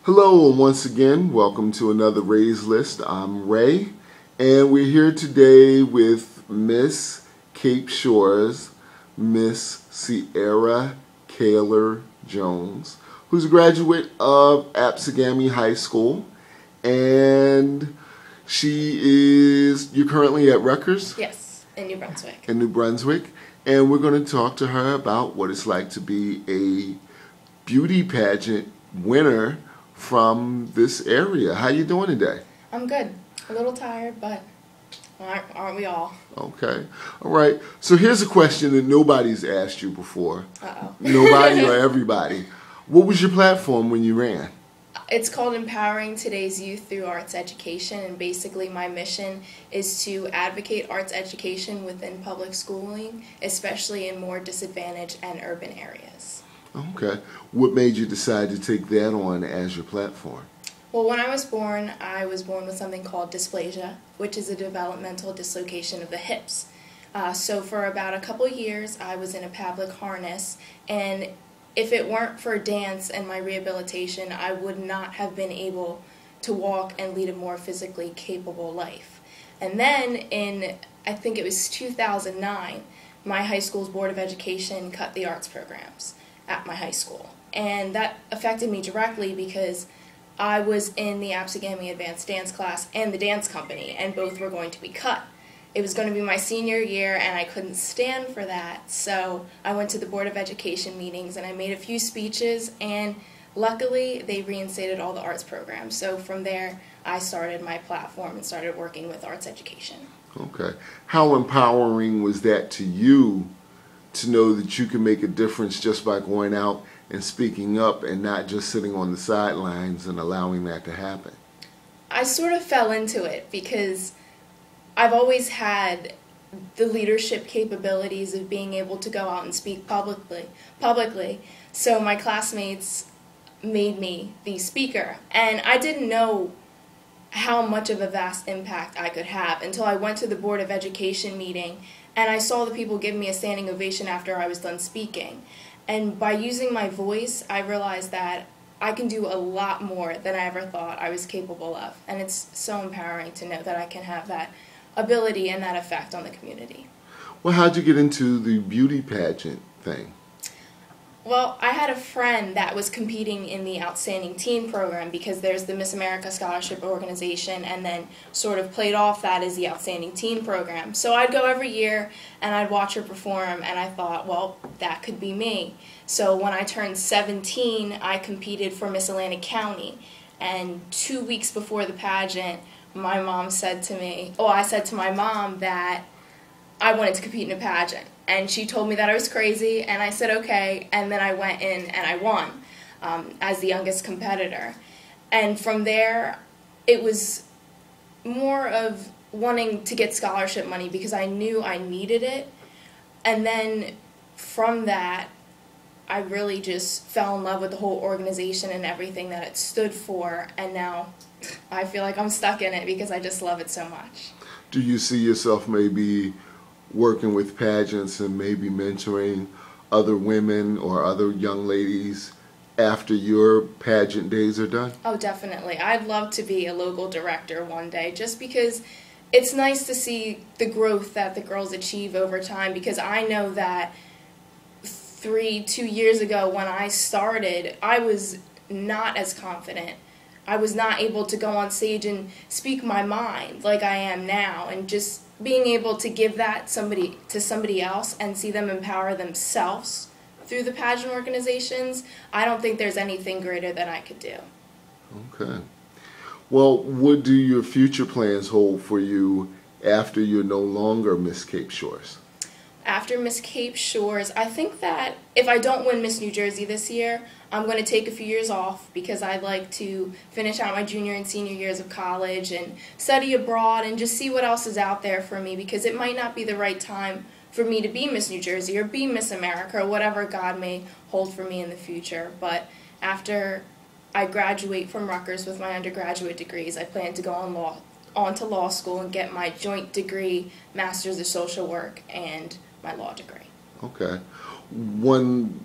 Hello, and once again, welcome to another Ray's List. I'm Ray, and we're here today with Miss Cape Shores, Miss Sierra Kaler Jones, who's a graduate of Apsagami High School, and you're currently at Rutgers? Yes, in New Brunswick. In New Brunswick, and we're going to talk to her about what it's like to be a beauty pageant winner from this area. How you doing today? I'm good. A little tired, but aren't we all? Okay. All right. So here's a question that nobody's asked you before. Uh-oh. Nobody or everybody. What was your platform when you ran? It's called Empowering Today's Youth Through Arts Education, and basically my mission is to advocate arts education within public schooling, especially in more disadvantaged and urban areas. Okay. What made you decide to take that on as your platform? Well, when I was born with something called dysplasia, which is a developmental dislocation of the hips. So for about a couple years, I was in a Pavlik harness, and if it weren't for dance and my rehabilitation, I would not have been able to walk and lead a more physically capable life. And then in, I think it was 2009, my high school's Board of Education cut the arts programs at my high school. And that affected me directly because I was in the Apsagami Advanced Dance class and the dance company, and both were going to be cut. It was going to be my senior year, and I couldn't stand for that. So I went to the Board of Education meetings, and I made a few speeches, and luckily they reinstated all the arts programs. So from there, I started my platform and started working with arts education. Okay. How empowering was that to you to know that you can make a difference just by going out and speaking up and not just sitting on the sidelines and allowing that to happen? I sort of fell into it because I've always had the leadership capabilities of being able to go out and speak publicly. So my classmates made me the speaker, and I didn't know how much of a vast impact I could have until I went to the Board of Education meeting and I saw the people give me a standing ovation after I was done speaking. And by using my voice, I realized that I can do a lot more than I ever thought I was capable of. And it's so empowering to know that I can have that ability and that effect on the community. Well, how'd you get into the beauty pageant thing? Well, I had a friend that was competing in the Outstanding Teen program because there's the Miss America Scholarship Organization, and then sort of played off that as the Outstanding Teen program. So I'd go every year and I'd watch her perform, and I thought, well, that could be me. So when I turned 17, I competed for Miss Atlantic County, and 2 weeks before the pageant, my mom said to me, I said to my mom that I wanted to compete in a pageant. And she told me that I was crazy, and I said okay, and then I went in and I won as the youngest competitor. And from there, it was more of wanting to get scholarship money because I knew I needed it. And then from that, I really just fell in love with the whole organization and everything that it stood for, and now I feel like I'm stuck in it because I just love it so much. Do you see yourself maybe working with pageants and maybe mentoring other women or other young ladies after your pageant days are done? Oh, definitely. I'd love to be a local director one day just because it's nice to see the growth that the girls achieve over time, because I know that 2 years ago when I started, I was not as confident. I was not able to go on stage and speak my mind like I am now, and just being able to give that to somebody else and see them empower themselves through the pageant organizations, I don't think there's anything greater than I could do. Okay. Well, what do your future plans hold for you after you're no longer Miss Cape Shores? After Miss Cape Shores, I think that if I don't win Miss New Jersey this year, I'm going to take a few years off because I'd like to finish out my junior and senior years of college and study abroad and just see what else is out there for me, because it might not be the right time for me to be Miss New Jersey or be Miss America or whatever God may hold for me in the future. But after I graduate from Rutgers with my undergraduate degrees, I plan to go on to law school and get my joint degree, Master's of Social Work, and my law degree. Okay. One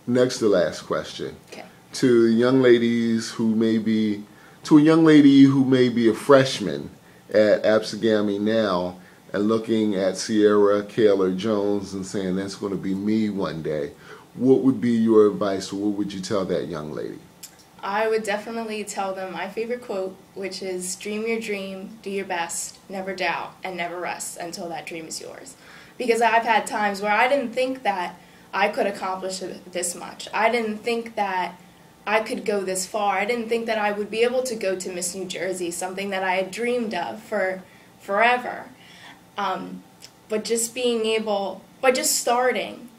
next to last question. Okay. to young ladies who may be, to a young lady who may be a freshman at Absegami now and looking at Sierra Kaler Jones and saying that's going to be me one day, what would be your advice, or what would you tell that young lady? I would definitely tell them my favorite quote, which is, dream your dream, do your best, never doubt, and never rest until that dream is yours. Because I've had times where I didn't think that I could accomplish this much. I didn't think that I could go this far. I didn't think that I would be able to go to Miss New Jersey, something that I had dreamed of for forever. But just starting,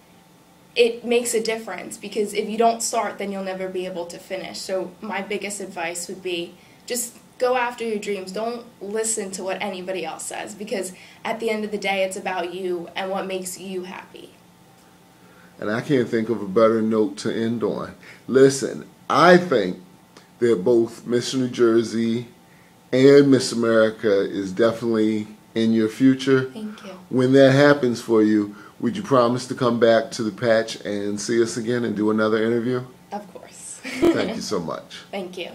it makes a difference, because if you don't start, then you'll never be able to finish. So my biggest advice would be just go after your dreams. Don't listen to what anybody else says, because at the end of the day, it's about you and what makes you happy. And I can't think of a better note to end on. Listen, I think that both Miss New Jersey and Miss America is definitely in your future. Thank you. When that happens for you, would you promise to come back to the Patch and see us again and do another interview? Of course. Thank you so much. Thank you.